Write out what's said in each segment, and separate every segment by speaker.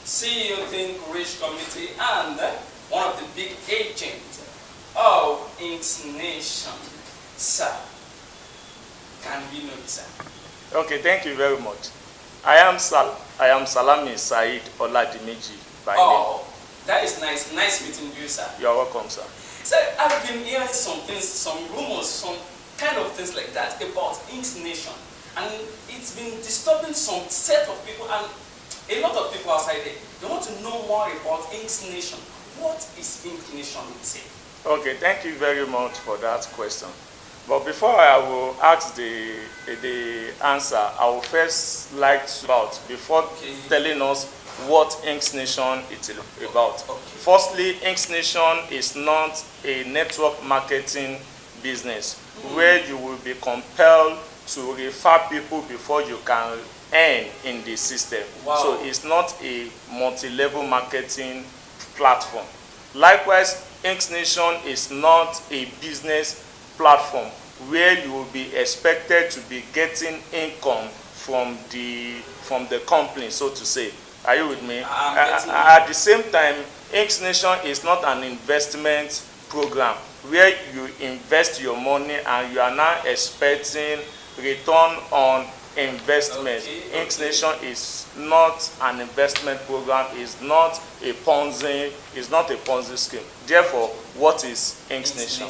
Speaker 1: CEO Think Rich Committee and one of the big agents of INKSNATION. Sir, can we know you, sir?
Speaker 2: Okay, thank you very much. I am Salami Said Oladimiji by name.
Speaker 1: That is nice. Nice meeting you, sir.
Speaker 2: You are welcome, sir.
Speaker 1: Sir, I've been hearing some things, some rumors, some kind of things like that about INKSNATION. And it's been disturbing some set of people and a lot of people outside there. They want to know more about INKSNATION. What is INKSNATION itself?
Speaker 2: Okay, thank you very much for that question. But before I will ask the answer, I will first like to before telling us what INKSNATION is about.
Speaker 1: Okay.
Speaker 2: Firstly, INKSNATION is not a network marketing business where you will be compelled to refer people before you can earn in the system.
Speaker 1: Wow.
Speaker 2: So it's not a multi-level marketing platform. Likewise, INKSNATION is not a business platform where you will be expected to be getting income from the company, so to say. Are you with me? At the same time, INKSNATION is not an investment program where you invest your money and you are now expecting return on investment. INKSNATION is not an investment program, is not a Ponzi scheme. Therefore, what is INKSNATION?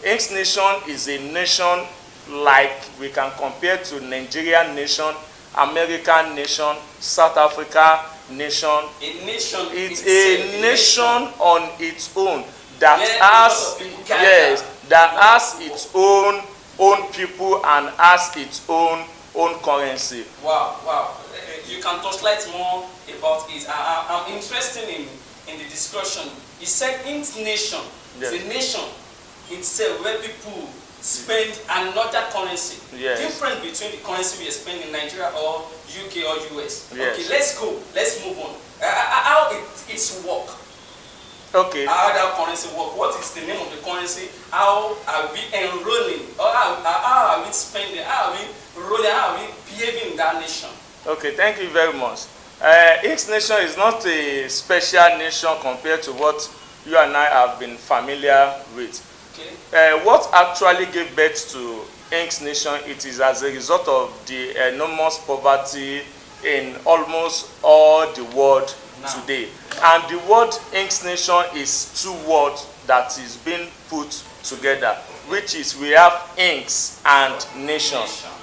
Speaker 2: INKSNATION is a nation like we can compare to Nigerian nation, American nation, South Africa nation.
Speaker 1: A nation.
Speaker 2: It's a nation on its own that has its own people and has its own currency.
Speaker 1: Wow. You can touchlight more about it. I'm interested in the discussion. You said INKSNATION.
Speaker 2: Yes.
Speaker 1: It's a nation itself where people spend another currency.
Speaker 2: Yes.
Speaker 1: Different between the currency we spend in Nigeria or UK or US.
Speaker 2: Yes.
Speaker 1: Okay, let's go. Let's move on. How it work?
Speaker 2: Okay.
Speaker 1: How that currency work? What is the name of the currency? How are we enrolling? Or how are we spending? How are we rolling? How are we behaving in that nation?
Speaker 2: Okay, thank you very much. INKSNATION is not a special nation compared to what you and I have been familiar with.
Speaker 1: Okay.
Speaker 2: What actually gave birth to INKSNATION, it is as a result of the enormous poverty in almost all the world today. And the word INKSNATION is two words that is being put together, which is we have inks and nation.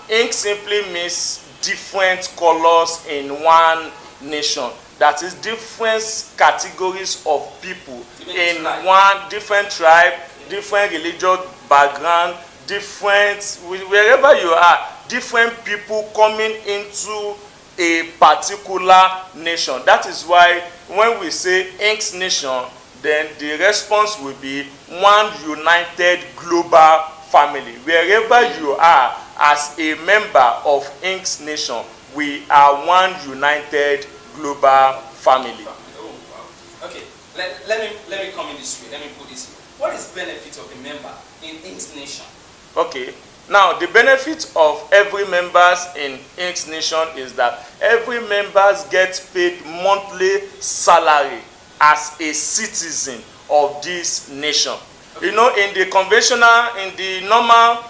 Speaker 2: Ink simply means different colors in one nation. That is different categories of people in one different tribe, different religious background, wherever you are, different people coming into a particular nation. That is why when we say INKSNATION, then the response will be one united global family. Wherever you are as a member of INKSNATION, we are one united global family.
Speaker 1: Oh, wow. Okay, let me come in this way. Let me put this here. What is the benefit of a member in INKSNATION?
Speaker 2: Okay. Now, the benefit of every members in INKSNATION is that every members gets paid monthly salary as a citizen of this nation. Okay. You know, in the normal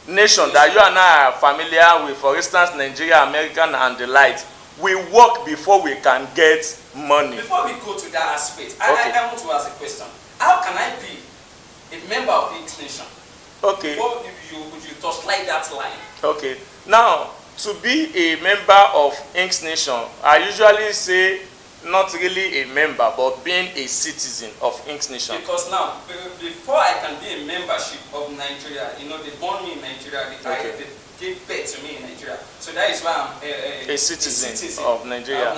Speaker 2: nation that you and I are familiar with, for instance, Nigeria, American, and the like, we work before we can get money.
Speaker 1: Before we go to that aspect, I want to ask a question. How can I be a member of INKSNATION?
Speaker 2: Okay.
Speaker 1: Before would you touch like that line?
Speaker 2: Okay. Now, to be a member of INKSNATION, I usually say not really a member, but being a citizen of INKSNATION.
Speaker 1: Because now, before I can be a membership of Nigeria, you know, they born me in Nigeria, they gave birth to me in Nigeria. So that is why I'm
Speaker 2: a citizen of Nigeria.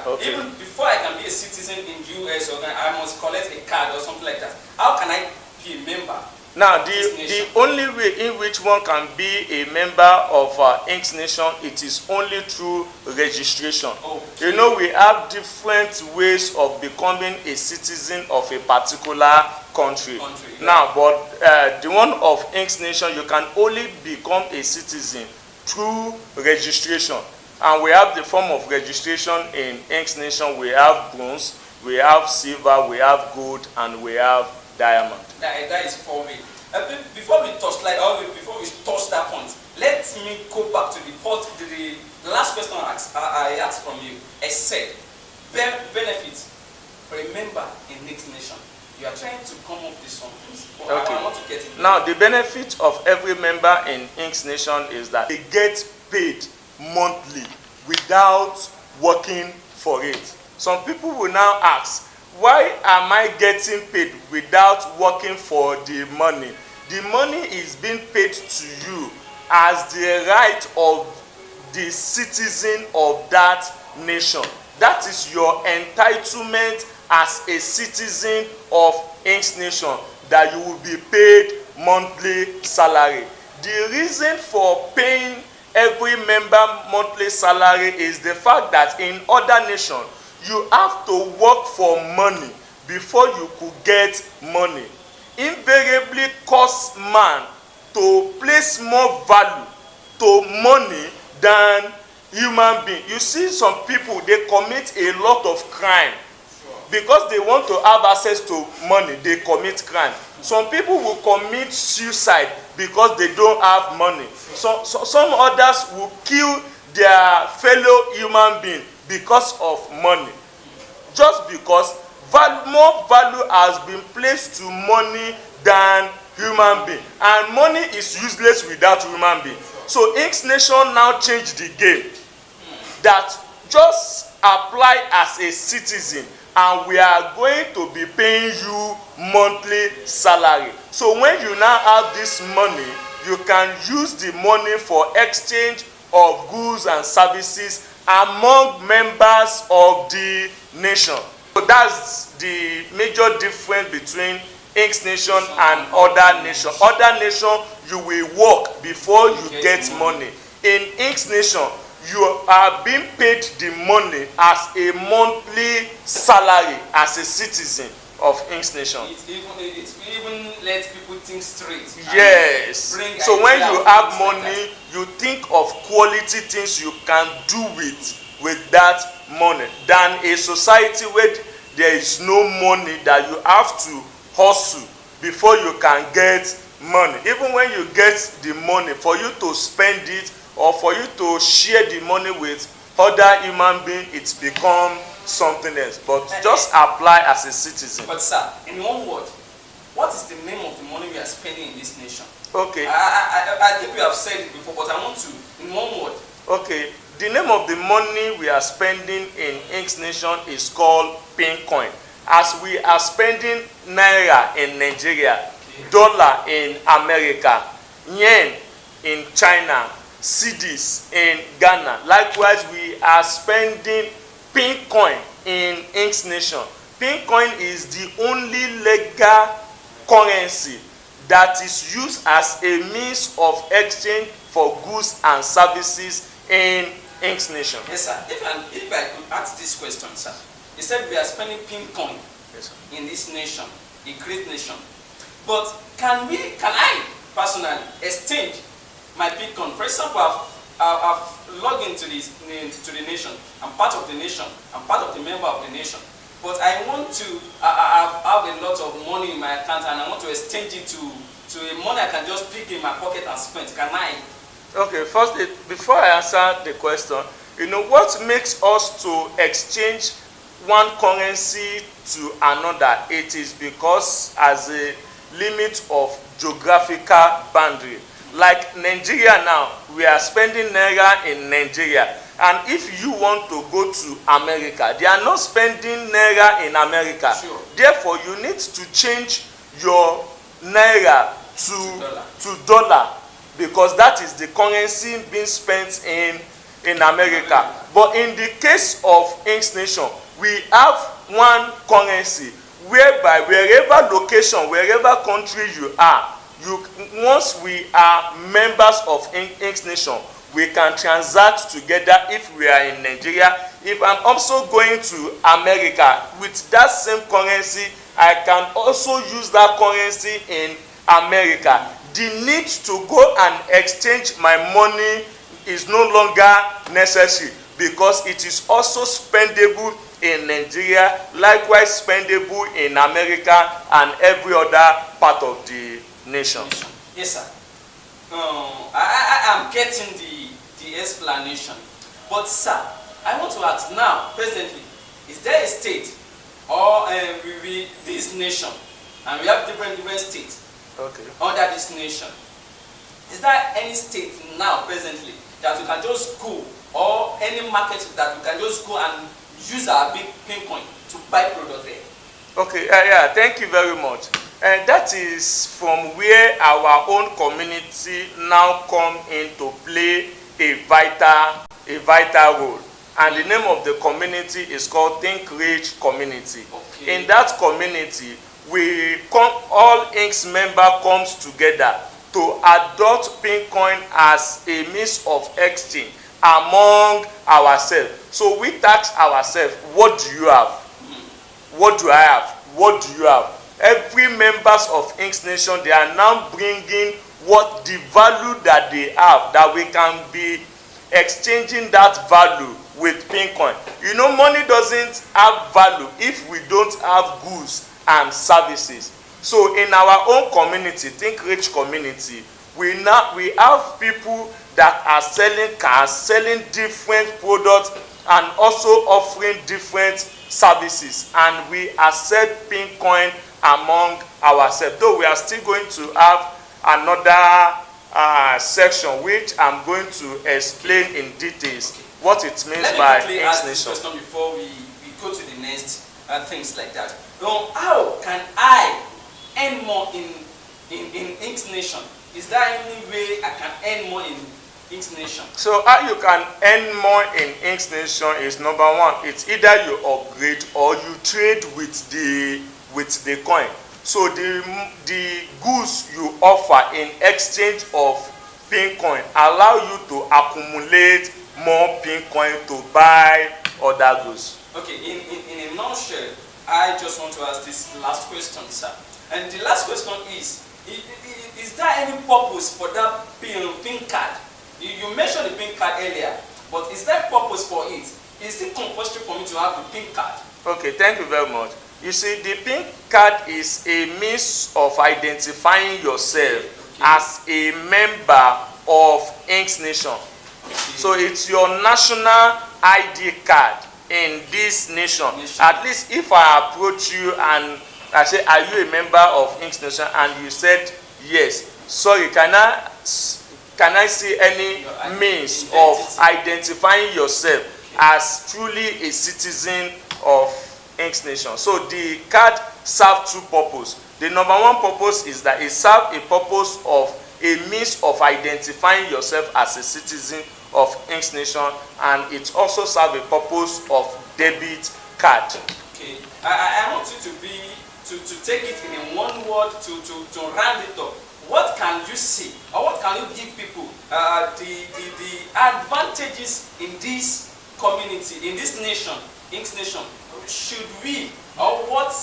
Speaker 1: Okay. Even before I can be a citizen in US, or I must collect a card or something like that. How can I be a member?
Speaker 2: Now, the only way in which one can be a member of INKSNATION, it is only through registration. Okay. You know, we have different ways of becoming a citizen of a particular country.
Speaker 1: Yeah.
Speaker 2: Now, but the one of INKSNATION, you can only become a citizen through registration. And we have the form of registration in INKSNATION. We have bronze, we have silver, we have gold, and we have diamond.
Speaker 1: That is for me. Before we touch before we touch that point, let me go back to the last question I asked from you. I said, benefits for a member in INKSNATION. You are trying to come up with some things.
Speaker 2: Okay.
Speaker 1: I want to get it.
Speaker 2: Now, the benefit of every member in INKSNATION is that they get paid monthly without working for it. Some people will now ask, why am I getting paid without working for the money? The money is being paid to you as the right of the citizen of that nation. That is your entitlement as a citizen of INKSNATION, that you will be paid monthly salary. The reason for paying every member monthly salary is the fact that in other nations, you have to work for money before you could get money. Invariably cause man to place more value to money than human being. You see some people, they commit a lot of crime. Because they want to have access to money, they commit crime. Some people will commit suicide because they don't have money. So some others will kill their fellow human being because of money. Just because more value has been placed to money than human being. And money is useless without human being. So INKSNATION now changed the game. That just apply as a citizen, and we are going to be paying you monthly salary. So when you now have this money, you can use the money for exchange of goods and services among members of the nation. So that's the major difference between INKSNATION and other nations. Other nations, you will work before you get money. In INKSNATION, you are being paid the money as a monthly salary as a citizen of INKSNATION.
Speaker 1: It even lets people think straight.
Speaker 2: Yes. So when you have money, you think of quality things you can do with that money than a society where there is no money, that you have to hustle before you can get money. Even when you get the money, for you to spend it or for you to share the money with other human beings, it's become something else. But just apply as a citizen.
Speaker 1: But sir, in one word, what is the name of the money we are spending in this nation?
Speaker 2: Okay.
Speaker 1: I think we have said it before, but I want to, in one word.
Speaker 2: Okay. The name of the money we are spending in INKSNATION is called Pincoin. As we are spending Naira in Nigeria, dollar in America, yen in China, cedis in Ghana. Likewise, we are spending Pincoin in INKSNATION. Pincoin is the only legal currency that is used as a means of exchange for goods and services in INKSNATION.
Speaker 1: Yes, sir. If I could ask this question, sir. You said we are spending Pincoin, yes, in this nation, a great nation. But can I personally exchange my Pincoin? For example, I've logged into the nation. I'm part of the nation. I'm part of the member of the nation. But I want to have a lot of money in my account, and I want to exchange it to a money I can just pick in my pocket and spend. Can I? Okay,
Speaker 2: first, before I answer the question, what makes us to exchange one currency to another? It is because as a limit of geographical boundary. Like Nigeria now, we are spending Naira in Nigeria. And if you want to go to America, they are not spending Naira in America.
Speaker 1: Sure.
Speaker 2: Therefore, you need to change your Naira to dollar, because that is the currency being spent in America. But in the case of INKSNATION, we have one currency whereby wherever location, wherever country you are, once we are members of INKSNATION, we can transact together. If we are in Nigeria, if I'm also going to America with that same currency, I can also use that currency in America. The need to go and exchange my money is no longer necessary because it is also spendable in Nigeria, likewise spendable in America and every other part of the nation.
Speaker 1: Yes, sir. I am getting the explanation. But, sir, I want to ask now, presently, is there a state or this nation, and we have different states under this nation? Is there any state now, presently, that we can just go, or any market that we can just go and use our big pincoin to buy product there?
Speaker 2: Okay, yeah, thank you very much. And that is from where our own community now come in to play a vital role. And the name of the community is called Think Rich Community. Okay. In that community, all INKS member comes together to adopt Pincoin as a means of exchange among ourselves. So we task ourselves, what do you have? What do I have? What do you have? Every members of INKSNATION, they are now bringing what the value that they have, that we can be exchanging that value with Pincoin. You know, money doesn't have value if we don't have goods and services. So in our own community, Think Rich Community, we have people that are selling cars, selling different products, and also offering different services, and we accept Pincoin among ourselves. Though we are still going to have another section which I'm going to explain in details what it means by INKSNATION.
Speaker 1: Ask this question before we go to the next things like that. How can I earn more in INKSNATION? Is there any way I can earn more in INKSNATION? So
Speaker 2: how you can earn more in INKSNATION is number one, it's either you upgrade or you trade with the coin. So the goods you offer in exchange of Pincoin allow you to accumulate more Pincoin to buy other goods. Okay, in a nutshell, I just want to ask this last question, sir. And the last question is there any purpose for that PIN card? You mentioned the PIN card earlier, but is there purpose for it? Is it compulsory for me to have the PIN card? Okay, thank you very much. You see, the PIN card is a means of identifying yourself as a member of INKSNATION. So it's your national ID card in this nation. At least if I approach you and I say, are you a member of INKSNATION? And you said yes. Sorry, can I see any means of identifying yourself as truly a citizen of INKSNATION? So the card serves two purposes. The number one purpose is that it serves a purpose of a means of identifying yourself as a citizen of INKSNATION, and it also serves a purpose of debit card. Okay, I want you to take it in one word to round it up. What can you see, or what can you give people the advantages in this community, in this nation, INKSNATION? Should we, or what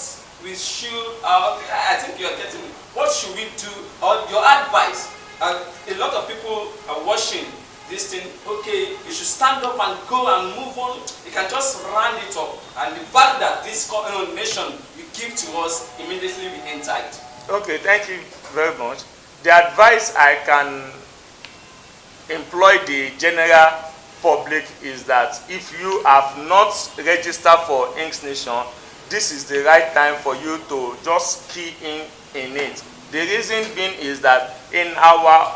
Speaker 2: we should, I think you're getting me. What should we do, or your advice? A lot of people are watching this thing. Okay, you should stand up and go and move on. You can just round it up, and the value that this nation will give to us immediately we enter it. Okay, thank you very much. The advice I can employ the general public is that if you have not registered for INKSNATION, this is the right time for you to just key in it. The reason being is that in our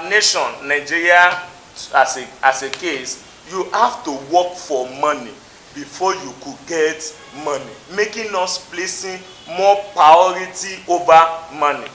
Speaker 2: nation, Nigeria, as a case, you have to work for money before you could get money, making us placing more priority over money.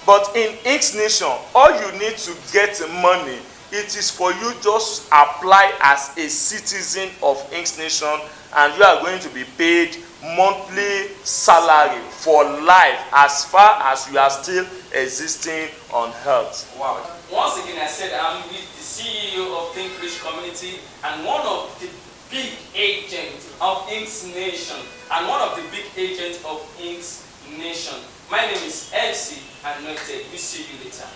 Speaker 2: But in INKSNATION, all you need to get money, it is for you just apply as a citizen of INKSNATION, and you are going to be paid monthly salary for life as far as you are still existing on earth. Wow. Once again, I said I'm with the CEO of Think Rich Community and one of the big agents of INKSNATION and one of the big agents of INKSNATION. My name is MC Anointed. We see you later.